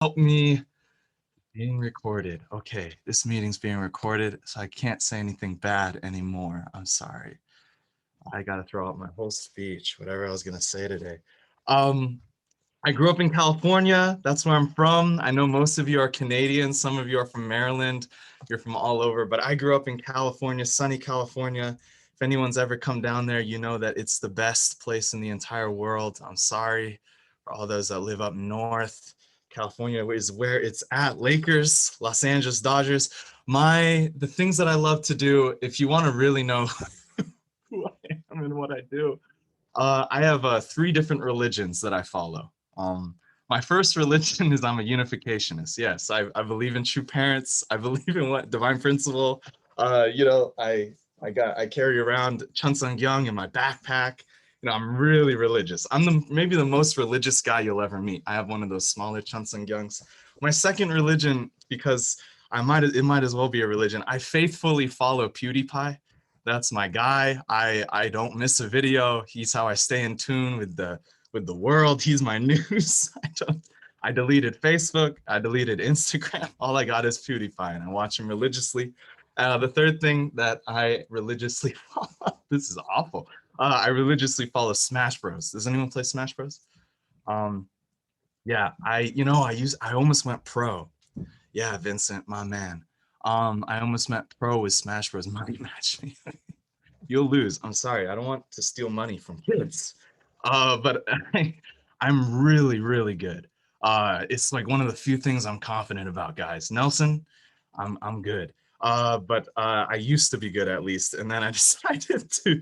Help me. Being recorded. Okay, this meeting's being recorded, so I can't say anything bad anymore. I'm sorry. I gotta throw out my whole speech, whatever I was gonna say today. Um, I grew up in California. That's where I'm from. I know most of you are Canadian. Some of you are from Maryland. You're from all over, but I grew up in California, sunny California. If anyone's ever come down there, you know that it's the best place in the entire world. I'm sorry for all those that live up north. California is where it's at. Lakers, Los Angeles Dodgers. The things that I love to do, if you want to really know who I am and what I do, I have three different religions that I follow. My first religion is I'm a unificationist. Yes, I believe in true parents. I believe in what divine principle. I carry around Cheonseongyang in my backpack. I'm really religious. I'm maybe the most religious guy you'll ever meet. I have one of those smaller Cheonseongyangs. My second religion, because it might as well be a religion. I faithfully follow PewDiePie. That's my guy. I don't miss a video. He's how I stay in tune with the world. He's my news. I deleted Facebook. I deleted Instagram. All I got is PewDiePie, and I watch him religiously. The third thing that I religiously follow, this is awful. I religiously follow Smash Bros. Does anyone play Smash Bros? Um, yeah, I almost went pro. Yeah, Vincent, my man. I almost went pro with Smash Bros. Money match me. You'll lose. I'm sorry. I don't want to steal money from kids. But I'm really, really good. It's like one of the few things I'm confident about, guys. Nelson, I'm good. But I used to be good at least, and then I decided to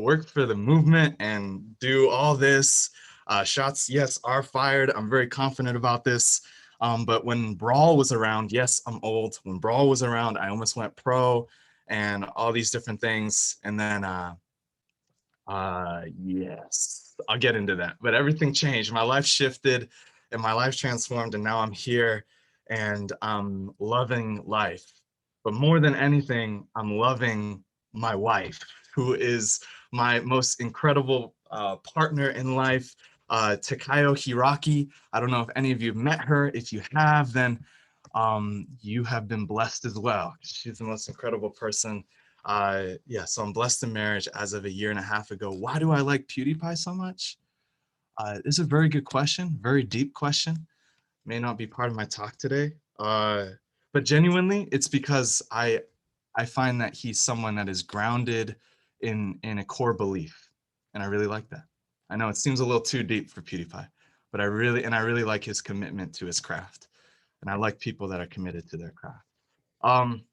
work for the movement and do all this. Shots, yes, are fired. I'm very confident about this. But when Brawl was around, yes, I'm old. When Brawl was around, I almost went pro and all these different things. And then, yes, I'll get into that. But everything changed. My life shifted and my life transformed. And now I'm here and I'm loving life. But more than anything, I'm loving my wife, who is my most incredible partner in life, Takayo Hiraki. I don't know if any of you have met her. If you have, then you have been blessed as well. She's the most incredible person. Yeah, so I'm blessed in marriage as of a year and a half ago. Why do I like PewDiePie so much? This is a very good question, very deep question. May not be part of my talk today, but genuinely, it's because I find that he's someone that is grounded in a core belief, and I really like that. I know it seems a little too deep for PewDiePie, but I really like his commitment to his craft, and I like people that are committed to their craft. Um,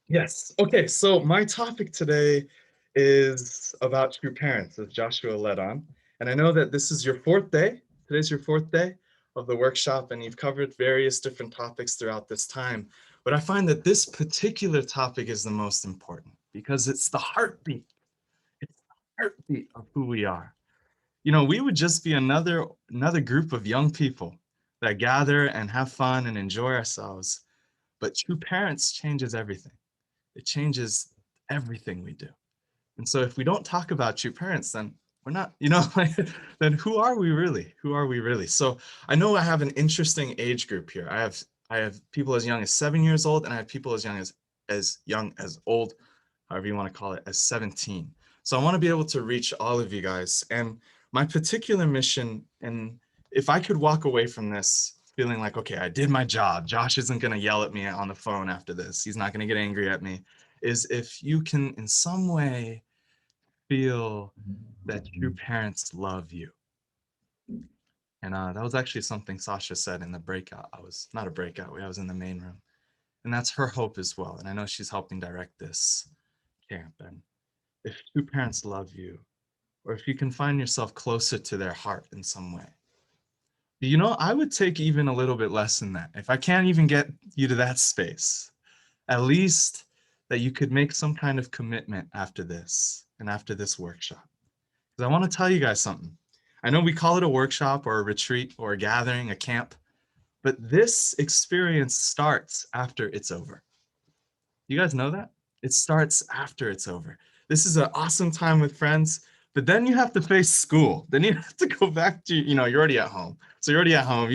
Yes. Okay. So my topic today is about true parents, as Joshua led on. And I know that this is your fourth day. Today's your fourth day of the workshop, and you've covered various different topics throughout this time. But I find that this particular topic is the most important because it's the heartbeat. It's the heartbeat of who we are. We would just be another group of young people that gather and have fun and enjoy ourselves. But true parents changes everything. It changes everything we do. And so if we don't talk about true parents, then we're not, then who are we really? Who are we really? So I know I have an interesting age group here. I have people as young as 7 years old, and I have people as old, however you want to call it, as 17. So I want to be able to reach all of you guys. And my particular mission, and if I could walk away from this feeling like, okay, I did my job, Josh isn't going to yell at me on the phone after this, he's not going to get angry at me, is if you can in some way feel that your parents love you. And that was actually something Sasha said in the breakout. I was not a breakout, I was in the main room. And that's her hope as well. And I know she's helping direct this camp. And if two parents love you, or if you can find yourself closer to their heart in some way, I would take even a little bit less than that. If I can't even get you to that space, at least that you could make some kind of commitment after this and after this workshop. Because I want to tell you guys something. I know we call it a workshop or a retreat or a gathering, a camp, but this experience starts after it's over. You guys know that? It starts after it's over. This is an awesome time with friends, But then you have to face school. Then you have to go back to, you're already at home. So you're already at home,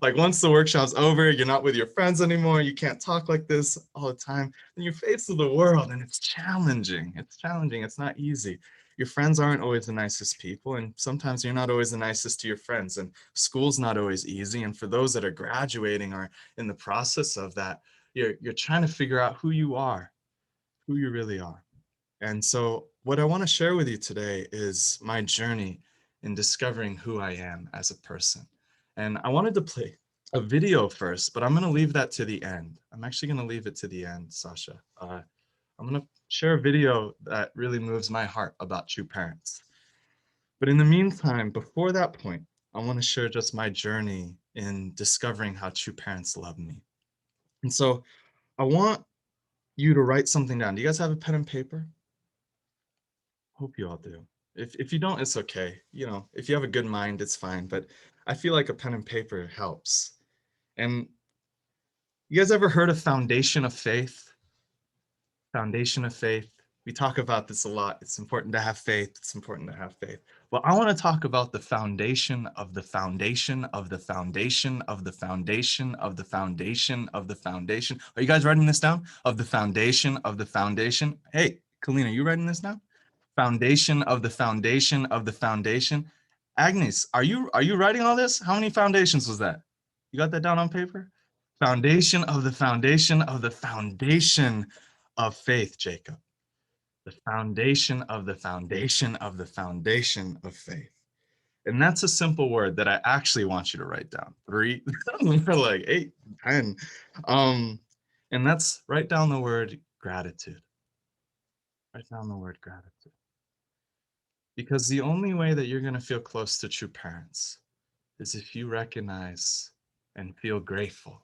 like once the workshop's over, you're not with your friends anymore. You can't talk like this all the time. And you face the world and it's challenging. It's challenging. It's not easy. Your friends aren't always the nicest people. And sometimes you're not always the nicest to your friends. And school's not always easy. And for those that are graduating or in the process of that, you're trying to figure out who you are, who you really are. And so, what I want to share with you today is my journey in discovering who I am as a person. And I wanted to play a video first, but I'm going to leave that to the end. I'm actually going to leave it to the end, Sasha. I'm going to share a video that really moves my heart about true parents. But in the meantime, before that point, I want to share just my journey in discovering how true parents love me. And so, I want you to write something down. Do you guys have a pen and paper? Hope you all do. If you don't, it's okay. If you have a good mind, it's fine. But I feel like a pen and paper helps. And you guys ever heard of foundation of faith? Foundation of faith. We talk about this a lot. It's important to have faith. It's important to have faith. Well, I want to talk about the foundation of the foundation of the foundation of the foundation of the foundation of the foundation. Are you guys writing this down? Of the foundation of the foundation. Hey, Kalina, you writing this down? Foundation of the foundation of the foundation. Agnes, are you writing all this? How many foundations was that? You got that down on paper? Foundation of the foundation of the foundation of faith, Jacob. The foundation of the foundation of the foundation of faith. And that's a simple word that I actually want you to write down. 3, for like 8, 10. And that's write down the word gratitude. Write down the word gratitude. Because the only way that you're going to feel close to true parents is if you recognize and feel grateful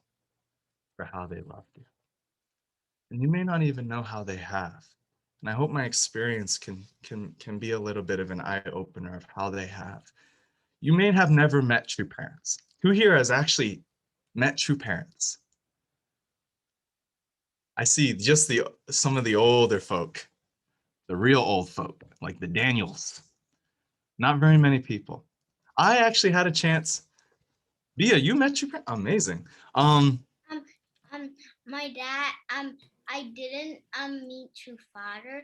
for how they loved you. And you may not even know how they have. And I hope my experience can be a little bit of an eye opener of how they have. You may have never met true parents. Who here has actually met true parents? I see just some of the older folk, the real old folk, like the Daniels. Not very many people. I actually had a chance. Bia, you met your parents? Amazing. Um, um, my dad. I didn't meet true father.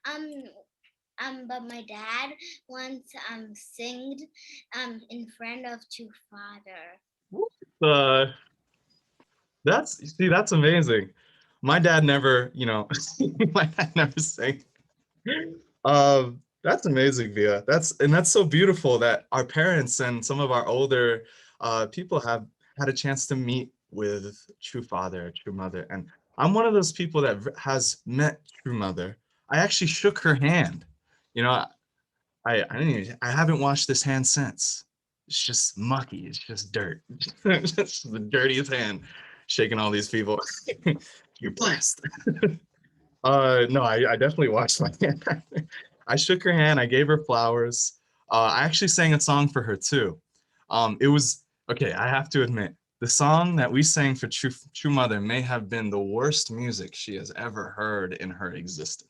Um, but my dad once singed in front of true father. Uh, that's amazing. My dad never, my dad never sang. That's amazing, Via. That's so beautiful that our parents and some of our older people have had a chance to meet with true father, true mother. And I'm one of those people that has met true mother. I actually shook her hand. You know, I haven't washed this hand since. It's just mucky. It's just dirt. It's just the dirtiest hand shaking all these people. You're blessed. No, I definitely watched my hand. I shook her hand. I gave her flowers. I actually sang a song for her too. It was okay. I have to admit, the song that we sang for True Mother may have been the worst music she has ever heard in her existence.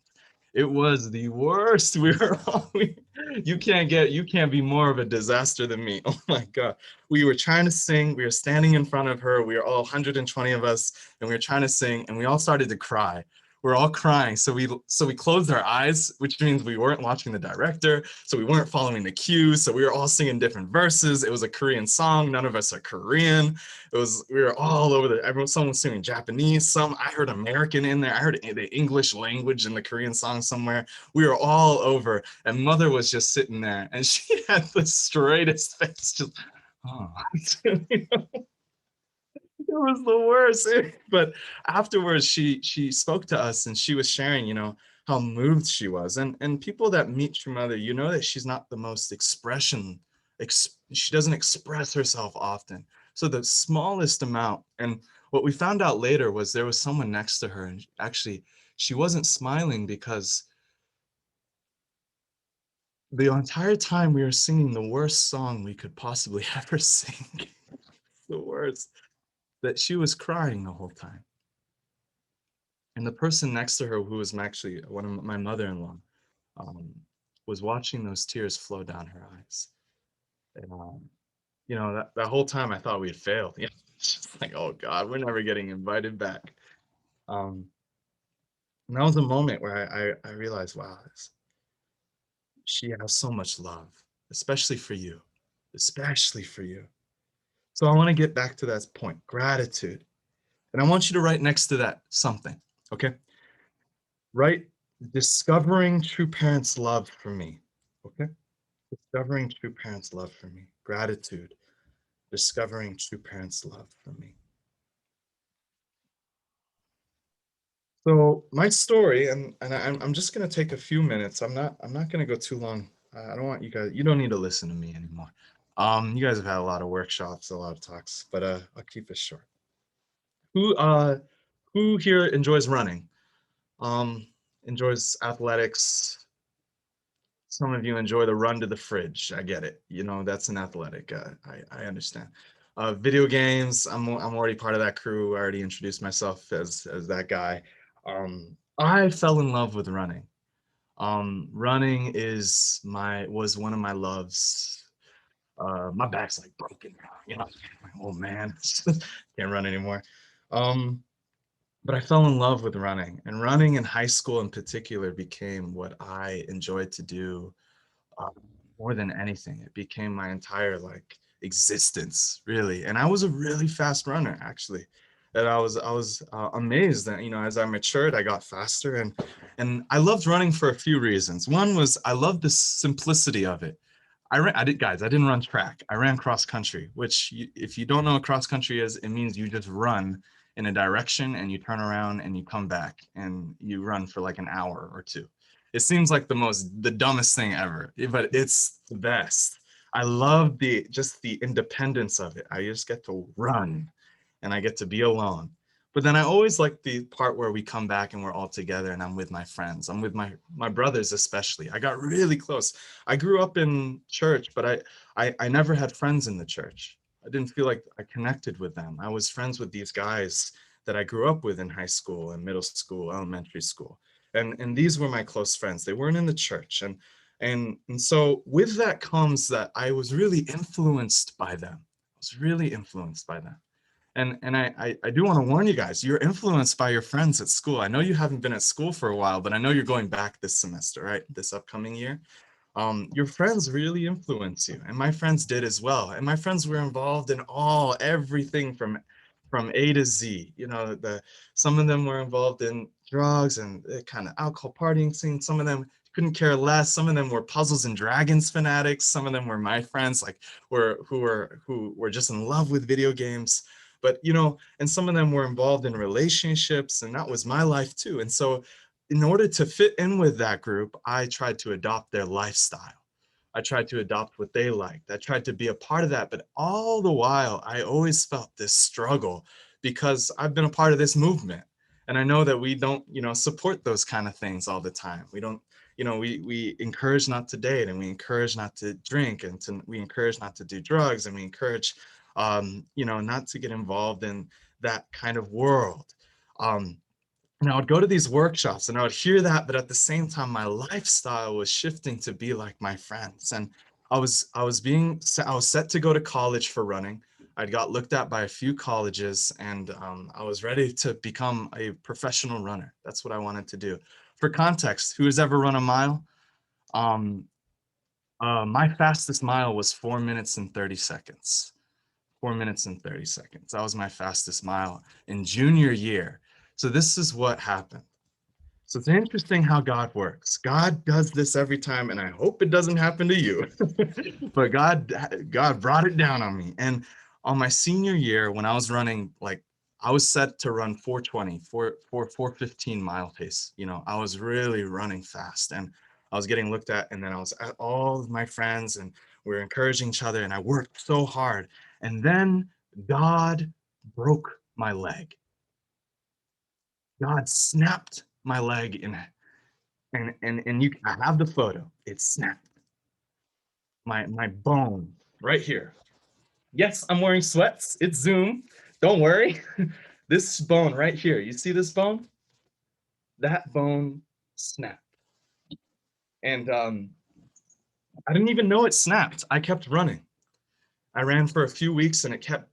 It was the worst. We were all, you can't be more of a disaster than me. Oh my God. We were trying to sing. We were standing in front of her. We were all 120 of us, and we were trying to sing, and we all started to cry. We're all crying. So we closed our eyes, which means we weren't watching the director. So we weren't following the cues. So we were all singing different verses. It was a Korean song. None of us are Korean. We were all over someone was singing Japanese. I heard American in there. I heard the English language in the Korean song somewhere. We were all over. And mother was just sitting there and she had the straightest face, just, oh. It was the worst. But afterwards, she spoke to us and she was sharing, how moved she was. And people that meet your mother, that she's not the most she doesn't express herself often. So the smallest amount. And what we found out later was there was someone next to her, and actually she wasn't smiling because the entire time we were singing the worst song we could possibly ever sing. The worst. That she was crying the whole time. And the person next to her, who was actually one of my mother-in-law, um, was watching those tears flow down her eyes. And that whole time I thought we had failed. Yeah, it's just like, oh God, we're never getting invited back. Um, and that was a moment where I realized, wow, she has so much love, especially for you, especially for you. So I want to get back to that point, gratitude. And I want you to write next to that something, okay? Write discovering true parents' love for me, okay? Discovering true parents' love for me. Gratitude. Discovering true parents' love for me. So my story, and I'm just gonna take a few minutes. I'm not gonna go too long. I don't want you guys. You don't need to listen to me anymore. You guys have had a lot of workshops, a lot of talks, but I'll keep it short. Who uh who here enjoys running? Um, enjoys athletics. Some of you enjoy the run to the fridge. I get it. That's an athletic. I understand. Video games. I'm already part of that crew. I already introduced myself as that guy. I fell in love with running. Running was one of my loves. My back's like broken now. Oh man, can't run anymore. Um, but I fell in love with running, and running in high school in particular became what I enjoyed to do uh, more than anything. It became my entire like existence, really. And I was a really fast runner, actually. And I was amazed that as I matured, I got faster, and I loved running for a few reasons. One was I loved the simplicity of it. I did, guys. I didn't run track. I ran cross country, which if you don't know what cross country is, it means you just run in a direction and you turn around and you come back and you run for like an hour or two. It seems like the dumbest thing ever, but it's the best. I love the independence of it. I just get to run and I get to be alone. But then I always like the part where we come back and we're all together and I'm with my friends. I'm with my brothers especially. I got really close. I grew up in church, but I never had friends in the church. I didn't feel like I connected with them. I was friends with these guys that I grew up with in high school and middle school, elementary school. And these were my close friends. They weren't in the church. And so with that comes that I was really influenced by them. I was really influenced by them. And I do want to warn you guys, you're influenced by your friends at school. I know you haven't been at school for a while, but I know you're going back this semester, right? This upcoming year. Your friends really influence you, and my friends did as well. And my friends were involved in everything from A to Z. Some of them were involved in drugs and the kind of alcohol partying scene. Some of them couldn't care less. Some of them were Puzzles and Dragons fanatics. Some of them were my friends, like who were just in love with video games. But and some of them were involved in relationships, and that was my life too. And so in order to fit in with that group, I tried to adopt their lifestyle. I tried to adopt what they liked. I tried to be a part of that. But all the while, I always felt this struggle because I've been a part of this movement. And I know that we don't, support those kind of things all the time. We don't, we encourage not to date, and we encourage not to drink, and we encourage not to do drugs, and we encourage, not to get involved in that kind of world. Um, and I would go to these workshops and I would hear that, but at the same time, my lifestyle was shifting to be like my friends. And I was set to go to college for running. I'd got looked at by a few colleges, and I was ready to become a professional runner. That's what I wanted to do. For context, who has ever run a mile? Um, my fastest mile was 4 minutes and 30 seconds. 4 minutes and 30 seconds. That was my fastest mile in junior year. So this is what happened. So it's interesting how God works. God does this every time, and I hope it doesn't happen to you. But God brought it down on me. And on my senior year, when I was running, like I was set to run 420, 415 mile pace. I was really running fast, and I was getting looked at, and then I was at all of my friends, and we were encouraging each other, and I worked so hard. And then God broke my leg. God snapped my leg in, and I have the photo. It snapped my bone right here. Yes, I'm wearing sweats. It's Zoom. Don't worry. This bone right here. You see this bone? That bone snapped. And I didn't even know it snapped. I kept running. I ran for a few weeks and it kept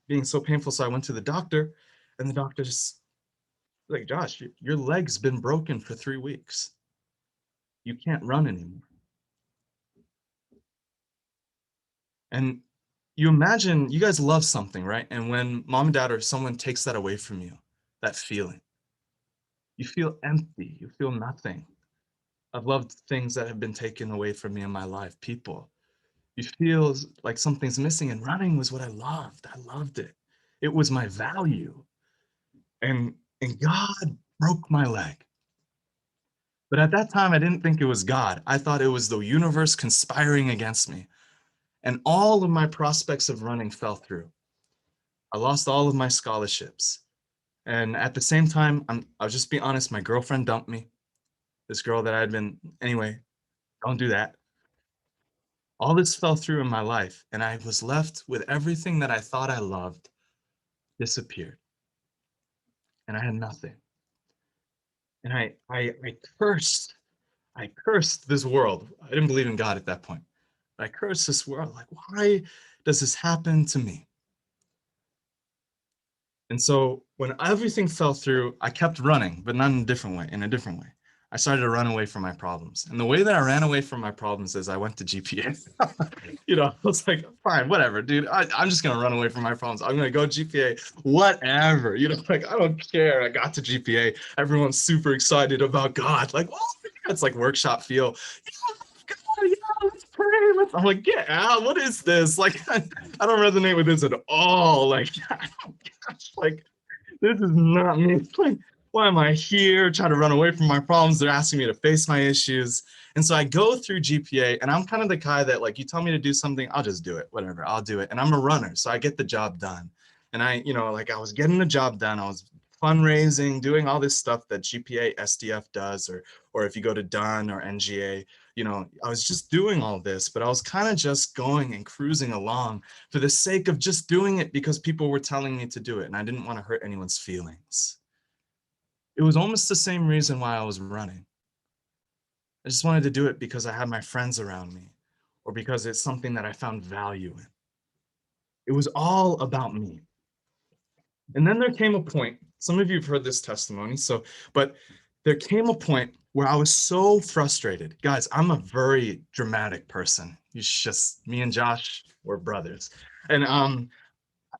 being so painful. So I went to the doctor, and the doctor just like, Josh, your leg's been broken for 3 weeks. You can't run anymore. And you imagine you guys love something, right? And when mom and dad or someone takes that away from you, that feeling, you feel empty, you feel nothing. I've loved things that have been taken away from me in my life, people. You feel like something's missing, and running was what I loved. I loved it. It was my value. And God broke my leg. But at that time, I didn't think it was God. I thought it was the universe conspiring against me. And all of my prospects of running fell through. I lost all of my scholarships. And at the same time, I'll just be honest, my girlfriend dumped me. This girl that I had been, anyway, don't do that. All this fell through in my life, and I was left with everything that I thought I loved disappeared, and I had nothing. And I cursed this world. I didn't believe in God at that point. But I cursed this world. Like, why does this happen to me? And so when everything fell through, I kept running, but not in a different way, in a different way. I started to run away from my problems. And the way that I ran away from my problems is I went to GPA. I was like, fine, whatever, dude. I'm just gonna run away from my problems. I'm gonna go GPA, whatever. Like I don't care. I got to GPA. Everyone's super excited about God. Like, oh, it's like workshop feel. Yeah, God, yeah, let's pray. I'm like, get out. What is this? Like, I don't resonate with this at all. Like, gosh, like this is not me. Like, why am I here? Trying to run away from my problems. They're asking me to face my issues. And so I go through GPA, and I'm kind of the guy that, like, you tell me to do something, I'll just do it, whatever, I'll do it. And I'm a runner, so I get the job done. And like I was getting the job done. I was fundraising, doing all this stuff that GPA SDF does, or if you go to Dunn or NGA, I was just doing all this, but I was kind of just going and cruising along for the sake of just doing it because people were telling me to do it, and I didn't want to hurt anyone's feelings. It was almost the same reason why I was running. I just wanted to do it because I had my friends around me, or because it's something that I found value in. It was all about me. And then there came a point, some of you have heard this testimony, but there came a point where I was so frustrated. Guys, I'm a very dramatic person. Me and Josh, we're brothers. And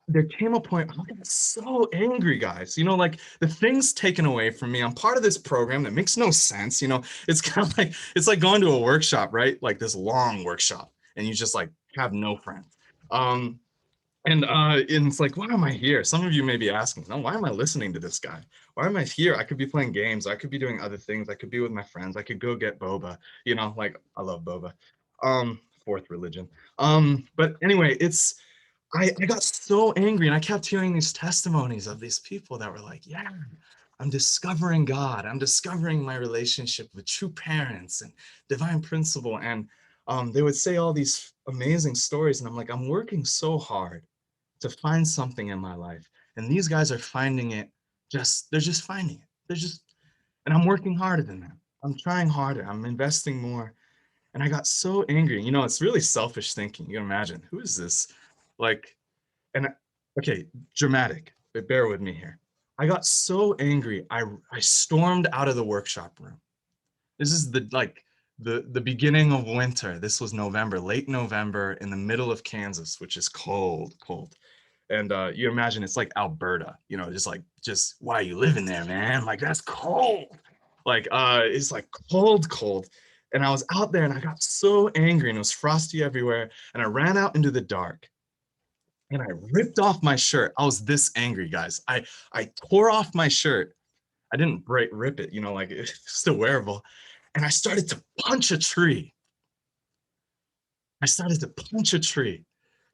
there came a point I got so angry, guys. Like the things taken away from me. I'm part of this program that makes no sense. It's kind of like it's like going to a workshop, right? Like this long workshop, and you just like have no friends. And it's like, why am I here? Some of you may be asking, no, why am I listening to this guy? Why am I here? I could be playing games. I could be doing other things. I could be with my friends. I could go get boba. Like I love boba. Fourth religion. But anyway, I got so angry, and I kept hearing these testimonies of these people that were like, yeah, I'm discovering God. I'm discovering my relationship with true parents and divine principle. And they would say all these amazing stories. And I'm like, I'm working so hard to find something in my life. And these guys are finding it they're just finding it. And I'm working harder than them. I'm trying harder. I'm investing more. And I got so angry. It's really selfish thinking. You can imagine, who is this? Like, and okay, dramatic, but bear with me here. I got so angry, I stormed out of the workshop room. This is the beginning of winter. This was November, late November, in the middle of Kansas, which is cold, cold. And you imagine it's like Alberta, just why are you living there, man? Like that's cold. Like it's like cold, cold. And I was out there, and I got so angry, and it was frosty everywhere. And I ran out into the dark, and I ripped off my shirt. I was this angry, guys. I tore off my shirt. I didn't rip it, like it's still wearable. And I started to punch a tree. I started to punch a tree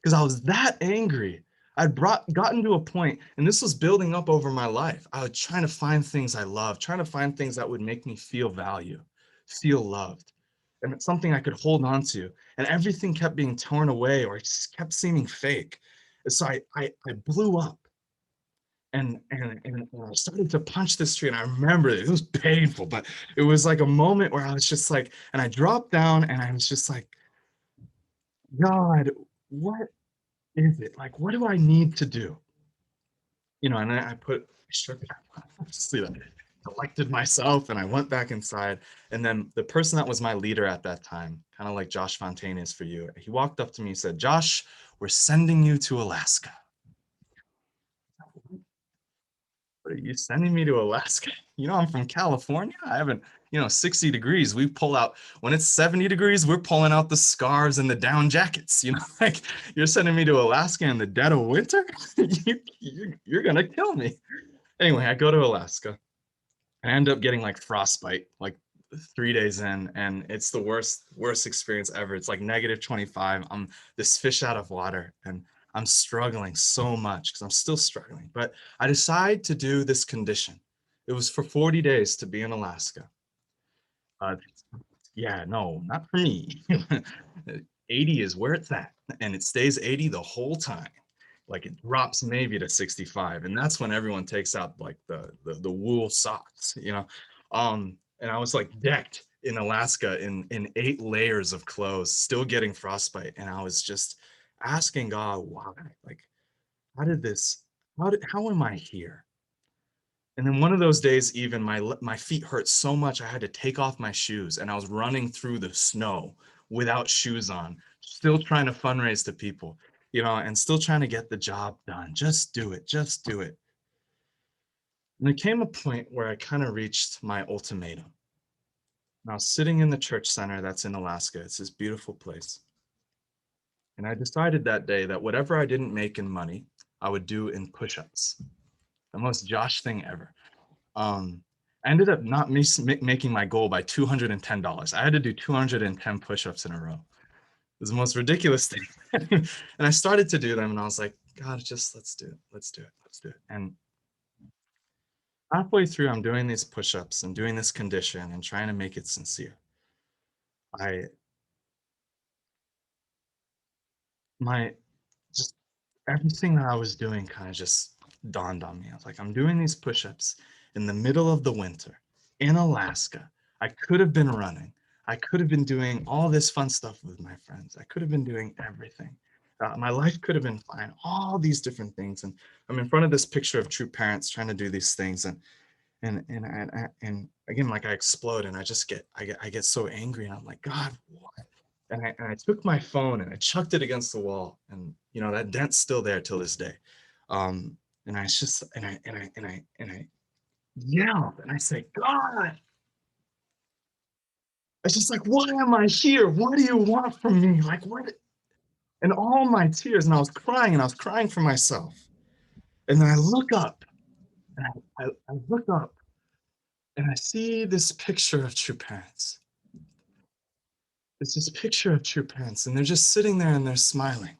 because I was that angry. Gotten to a point, and this was building up over my life. I was trying to find things I love, trying to find things that would make me feel value, feel loved, and it's something I could hold on to. And everything kept being torn away, or it just kept seeming fake. And so I blew up. and I started to punch this tree, and I remember it was painful, but it was like a moment where I was just like, and I dropped down, and I was just like, God, what is it? Like, what do I need to do? And then I put shook obviously I collected myself and I went back inside. And then the person that was my leader at that time, kind of like Josh Fontaine is for you, he walked up to me and said, Josh, we're sending you to Alaska. What are you sending me to Alaska? I'm from California. I haven't, 60 degrees. We pull out when it's 70 degrees, we're pulling out the scarves and the down jackets. Like you're sending me to Alaska in the dead of winter? You're gonna kill me. Anyway, I go to Alaska. I end up getting like frostbite like 3 days in, and it's the worst experience ever. It's like -25. I'm this fish out of water, and I'm struggling so much because I'm still struggling. But I decide to do this condition. It was for 40 days to be in Alaska. Uh, yeah, no, not for me. 80 is where it's at, and it stays 80 the whole time. Like it drops maybe to 65, and that's when everyone takes out like the wool socks. And I was like decked in Alaska in 8 layers of clothes, still getting frostbite, and I was just asking God why, like, how did this, how am I here? And then one of those days, even my feet hurt so much, I had to take off my shoes, and I was running through the snow without shoes on, still trying to fundraise to people, and still trying to get the job done. Just do it, just do it. And there came a point where I kind of reached my ultimatum. And I was sitting in the church center that's in Alaska. It's this beautiful place. And I decided that day that whatever I didn't make in money, I would do in push-ups. The most Josh thing ever. Um, I ended up not making my goal by $210. I had to do 210 push-ups in a row. It was the most ridiculous thing. And I started to do them, and I was like, God, just let's do it. Let's do it. Let's do it. And halfway through, I'm doing these push-ups and doing this condition and trying to make it sincere. I my just everything that I was doing kind of just dawned on me. I was like, I'm doing these push-ups in the middle of the winter in Alaska. I could have been running. I could have been doing all this fun stuff with my friends. I could have been doing everything. My life could have been fine. All these different things, and I'm in front of this picture of true parents trying to do these things, and again, like I explode, and I get so angry, and I'm like, God, what? And I took my phone and I chucked it against the wall, and that dent's still there till this day. Um, and I just and I yelled and I said, God, it's just like, why am I here? What do you want from me? Like what? And all my tears, and I was crying for myself. And then I look up, and I look up, and I see this picture of true parents. It's this picture of true parents, and they're just sitting there and they're smiling.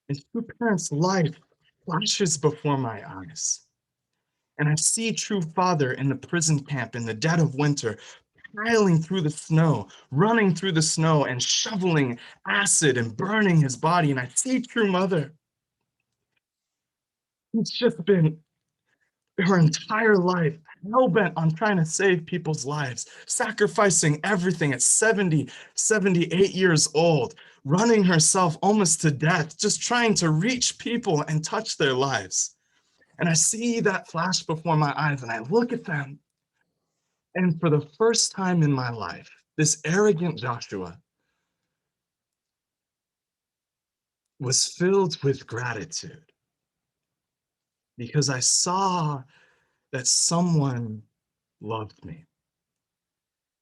And true parents' life flashes before my eyes. And I see true father in the prison camp in the dead of winter, piling through the snow, running through the snow and shoveling acid and burning his body. And I see true mother. It's just been her entire life hell-bent on trying to save people's lives, sacrificing everything at 70, 78 years old, running herself almost to death, just trying to reach people and touch their lives. And I see that flash before my eyes, and I look at them, and for the first time in my life, this arrogant Joshua was filled with gratitude because I saw that someone loved me,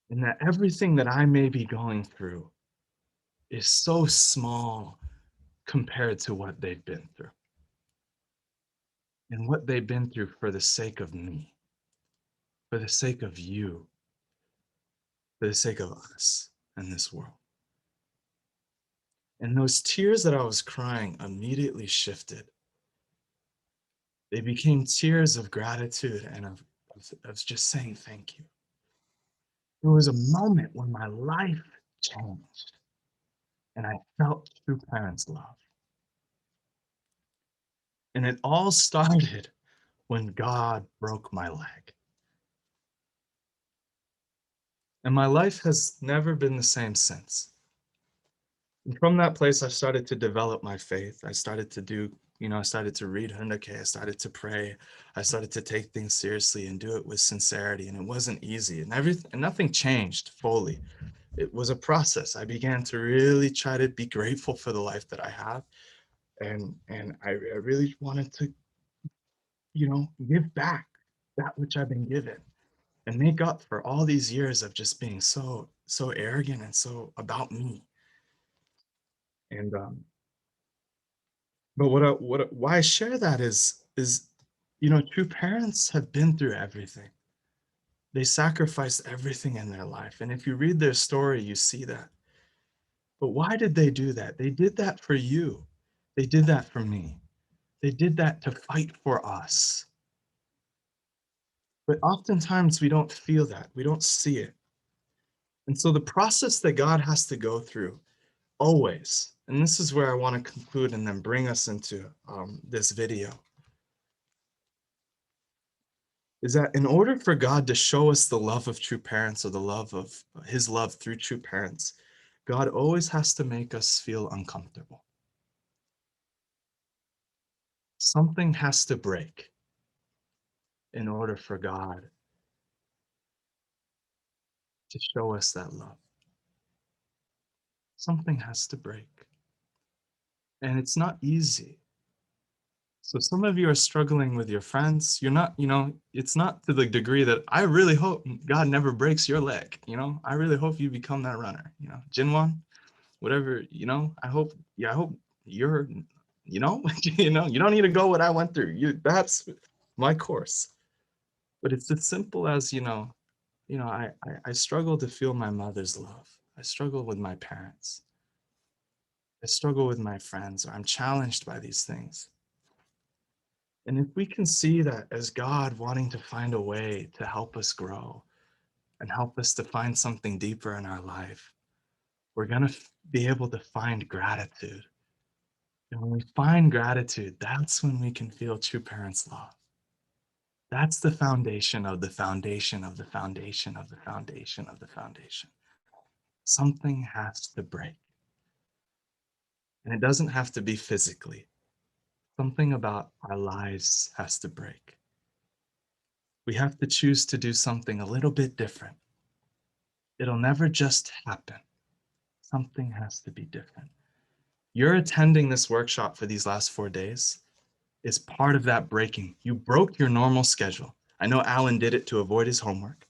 and that everything that I may be going through is so small compared to what they've been through, and what they've been through for the sake of me, for the sake of you, for the sake of us and this world. And those tears that I was crying immediately shifted. They became tears of gratitude and of just saying thank you. There was a moment when my life changed, and I felt true parents' love. And it all started when God broke my leg. And my life has never been the same since. And from that place, I started to develop my faith. I started to I started to read Hundake. I started to pray. I started to take things seriously and do it with sincerity. And it wasn't easy. And nothing changed fully. It was a process. I began to really try to be grateful for the life that I have. And I really wanted to, give back that which I've been given and make up for all these years of just being so arrogant and so about me. And but why I share that is true parents have been through everything. They sacrificed everything in their life, and if you read their story, you see that. But why did they do that? They did that for you. They did that for me. They did that to fight for us. But oftentimes we don't feel that. We don't see it. And so the process that God has to go through always, and this is where I want to conclude and then bring us into this video, is that in order for God to show us the love of true parents or the love of his love through true parents, God always has to make us feel uncomfortable. Something has to break in order for God to show us that love. Something has to break. And it's not easy. So some of you are struggling with your friends. You're not, it's not to the degree that I really hope God never breaks your leg. I really hope you become that runner. Jinwon, whatever, I hope you're, you don't need to go what I went through. That's my course. But it's as simple as, I struggle to feel my mother's love. I struggle with my parents. I struggle with my friends, or I'm challenged by these things. And if we can see that as God wanting to find a way to help us grow and help us to find something deeper in our life, we're going to be able to find gratitude. And when we find gratitude, that's when we can feel true parents' love. That's the foundation of the foundation of the foundation of the foundation of the foundation. Something has to break. And it doesn't have to be physically. Something about our lives has to break. We have to choose to do something a little bit different. It'll never just happen. Something has to be different. You're attending this workshop for these last 4 days is part of that breaking. You broke your normal schedule. I know Alan did it to avoid his homework,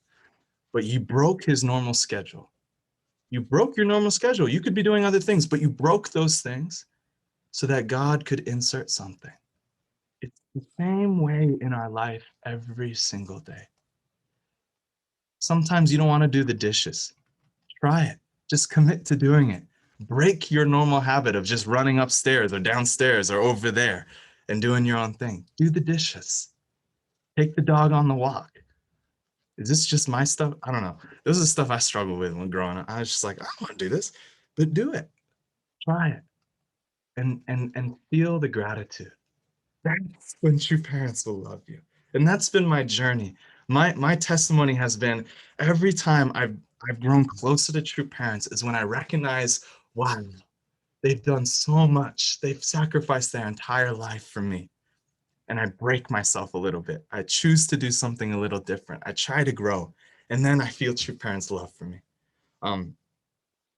but you broke his normal schedule. You broke your normal schedule. You could be doing other things, but you broke those things so that God could insert something. It's the same way in our life every single day. Sometimes you don't want to do the dishes. Try it. Just commit to doing it. Break your normal habit of just running upstairs or downstairs or over there and doing your own thing. Do the dishes. Take the dog on the walk. Is this just my stuff? I don't know. This is stuff I struggled with when growing up. I was just like, I don't want to do this, but do it. Try it. And feel the gratitude. That's when true parents will love you. And that's been my journey. My testimony has been every time I've grown closer to true parents is when I recognize, wow, they've done so much. They've sacrificed their entire life for me. And I break myself a little bit. I choose to do something a little different. I try to grow. And then I feel true parents' love for me. Um,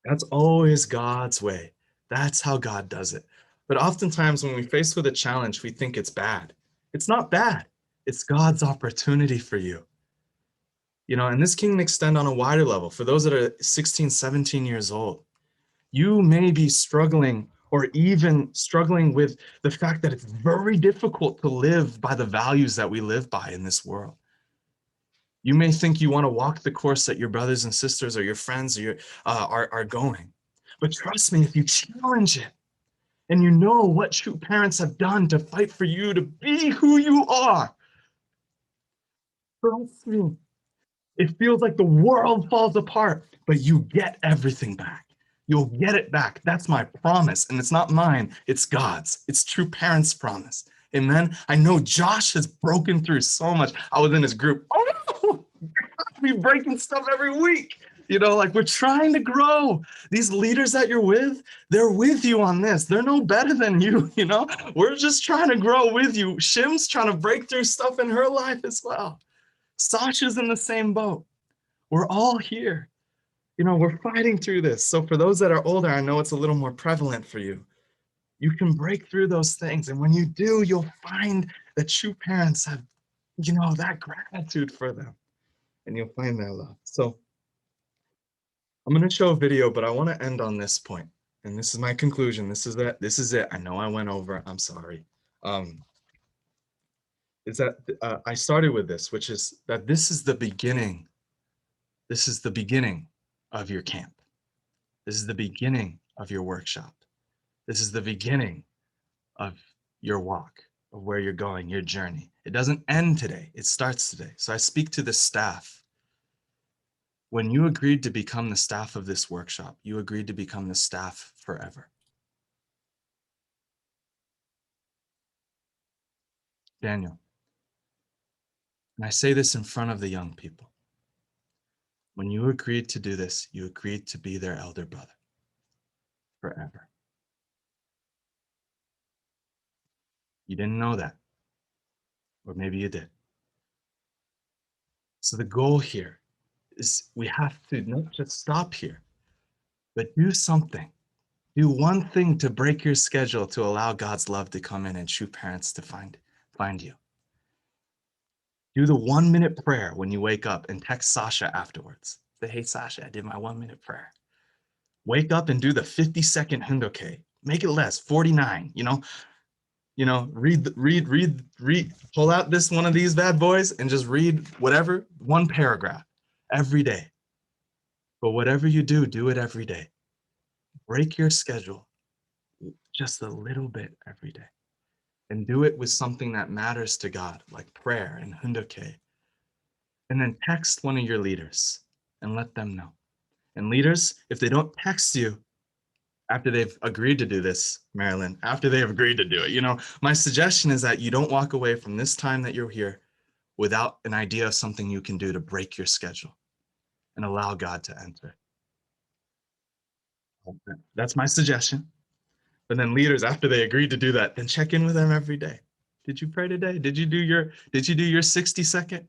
that's always God's way. That's how God does it. But oftentimes when we face with a challenge, we think it's bad. It's not bad. It's God's opportunity for you. And this can extend on a wider level. For those that are 16, 17 years old, you may be struggling or even struggling with the fact that it's very difficult to live by the values that we live by in this world. You may think you want to walk the course that your brothers and sisters or your friends are going. But trust me, if you challenge it and you know what true parents have done to fight for you to be who you are, trust me, it feels like the world falls apart, but you get everything back. You'll get it back. That's my promise. And it's not mine, it's God's. It's true parents' promise. Amen. I know Josh has broken through so much. I was in his group. Oh no, we breaking stuff every week. Like we're trying to grow. These leaders that you're with, they're with you on this. They're no better than you. We're just trying to grow with you. Shim's trying to break through stuff in her life as well. Sasha's in the same boat. We're all here. We're fighting through this. So for those that are older, I know it's a little more prevalent for you. You can break through those things. And when you do, you'll find that true parents have, that gratitude for them. And you'll find that love. So I'm going to show a video, but I want to end on this point. And this is my conclusion. This is it. I know I went over. I'm sorry. Is that I started with this, which is that this is the beginning. This is the beginning of your camp. This is the beginning of your workshop. This is the beginning of your walk, of where you're going, your journey. It doesn't end today. It starts today. So I speak to the staff. When you agreed to become the staff of this workshop, you agreed to become the staff forever. Daniel, and I say this in front of the young people. When you agreed to do this, you agreed to be their elder brother forever. You didn't know that, or maybe you did. So the goal here is we have to not just stop here, but do something. Do one thing to break your schedule to allow God's love to come in and true parents to find you. Do the 1-minute prayer when you wake up and text Sasha afterwards. Say, hey, Sasha, I did my 1-minute prayer. Wake up and do the 50-second Hindoke. Make it less, 49, read, pull out this one of these bad boys and just read whatever, one paragraph every day. But whatever you do, do it every day. Break your schedule just a little bit every day. And do it with something that matters to God, like prayer and Hindoke. And then text one of your leaders and let them know. And leaders, if they don't text you after they've agreed to do this, Marilyn, after they have agreed to do it, my suggestion is that you don't walk away from this time that you're here without an idea of something you can do to break your schedule and allow God to enter. That's my suggestion. But then leaders, after they agreed to do that, then check in with them every day. Did you pray today? Did you do your 60-second?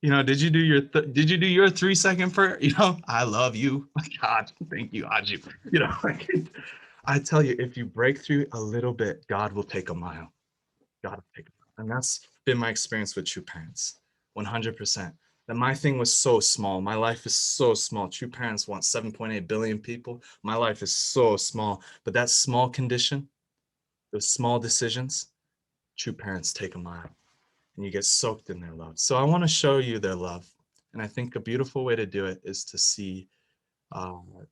Did you do your 3-second prayer? I love you. God, thank you, Aju. I tell you, if you break through a little bit, God will take a mile. God will take a mile. And that's been my experience with true parents, 100%. That my thing was so small. My life is so small. True parents want 7.8 billion people. My life is so small. But that small condition, those small decisions, true parents take a mile. And you get soaked in their love. So I want to show you their love. And I think a beautiful way to do it is to see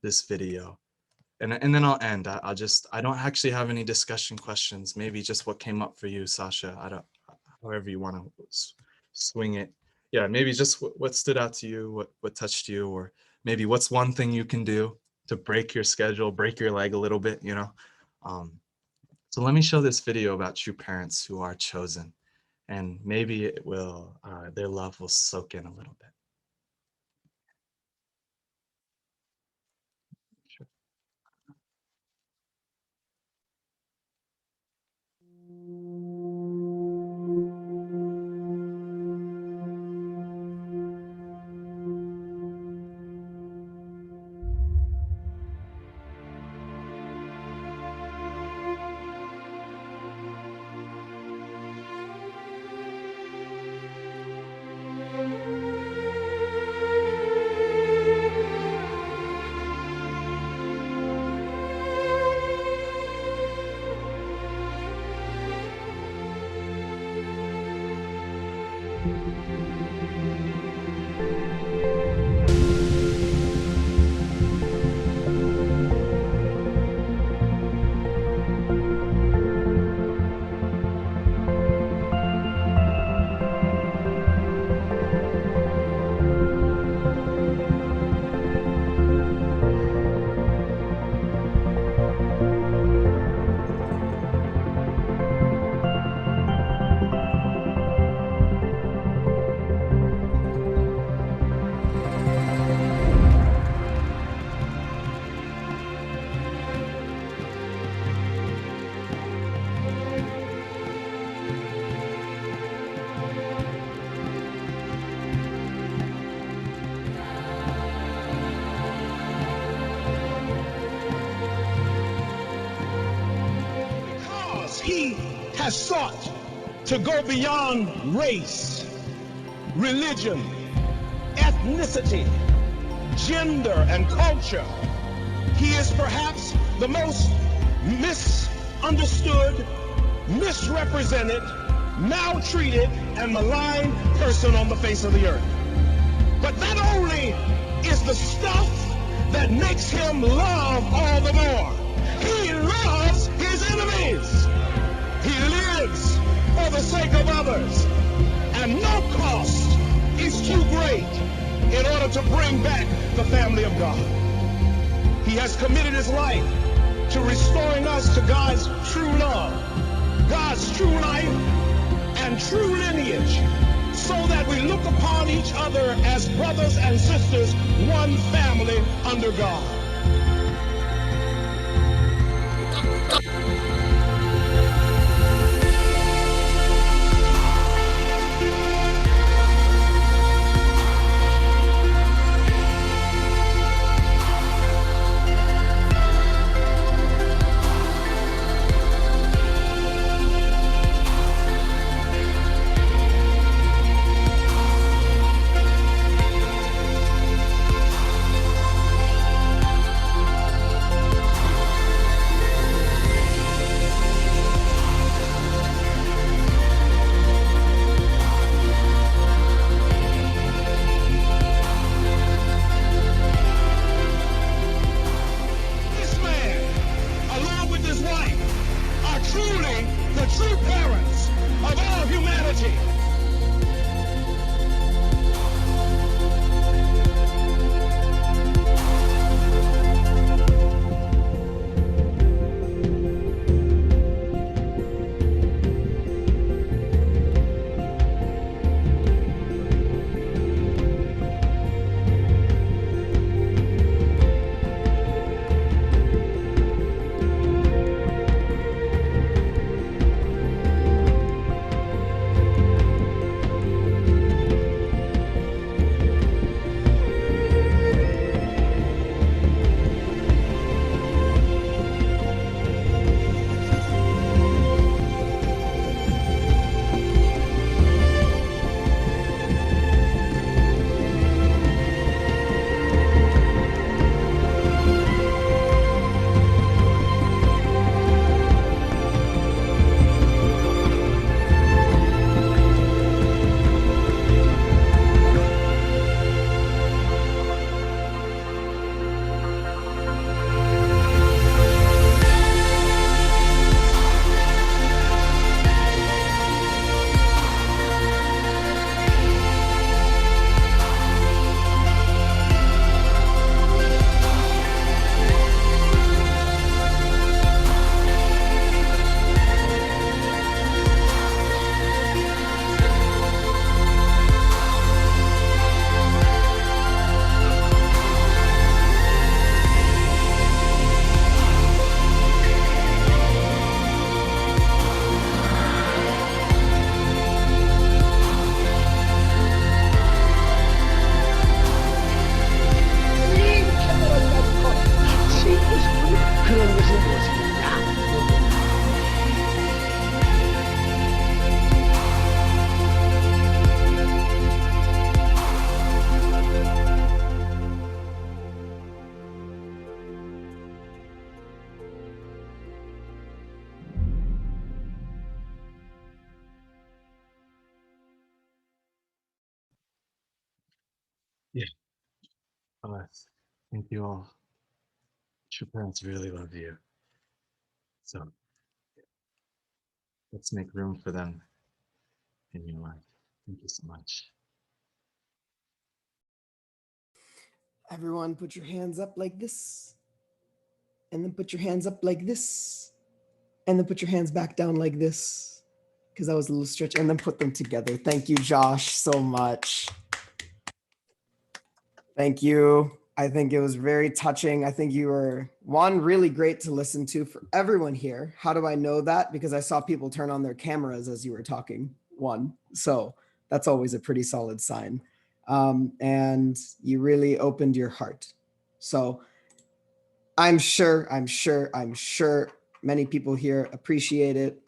this video. And then I'll end. I don't actually have any discussion questions. Maybe just what came up for you, Sasha. However you want to swing it. Yeah, maybe just what stood out to you, what touched you, or maybe what's one thing you can do to break your schedule, break your leg a little bit, So let me show this video about true parents who are chosen. And maybe it will, their love will soak in a little bit. Sure. has sought to go beyond race, religion, ethnicity, gender, and culture. He is perhaps the most misunderstood, misrepresented, maltreated, and maligned person on the face of the earth. But that only is the stuff that makes him love all the more. He loves his enemies. He lives for the sake of others. And no cost is too great in order to bring back the family of God. He has committed his life to restoring us to God's true love, God's true life, and true lineage, so that we look upon each other as brothers and sisters, one family under God. Yeah. Thank you all. Your parents really love you. So let's make room for them in your life. Thank you so much. Everyone, put your hands up like this. And then put your hands up like this. And then put your hands back down like this. Because that was a little stretch. And then put them together. Thank you, Josh, so much. Thank you. I think it was very touching. I think you were, one, really great to listen to for everyone here. How do I know that? Because I saw people turn on their cameras as you were talking, one. So that's always a pretty solid sign. And you really opened your heart. So I'm sure many people here appreciate it.